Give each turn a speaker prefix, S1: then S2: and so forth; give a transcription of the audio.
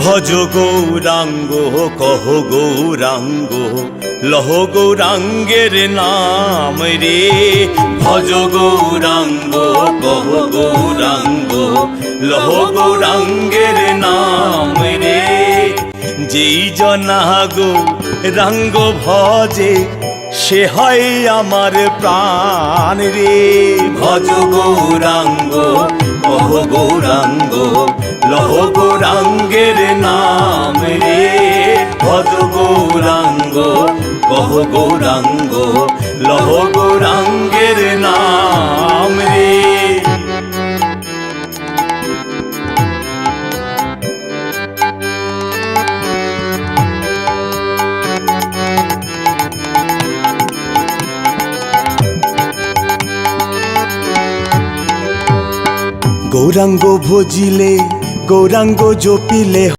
S1: ভজ গৌরাঙ্গ কহ গৌরাঙ্গ লহ গৌরাঙ্গের নাম রে। ভজ গৌরাঙ্গ কহ গৌরাঙ্গ লহ গৌরাঙ্গের নাম রে। যেই জনা গৌরাঙ্গ ভজে সে হয় আমার প্রাণ রে। ভজ গৌরাঙ্গ কহ গৌরাঙ্গ লহ গৌরাঙ্গের নাম রে। ভজ গৌরাঙ্গ কহ গৌরাঙ্গ লহ গৌরাঙ্গের নাম রে। গৌরাঙ্গ ভজিলে গৌরাঙ্গ জপিলে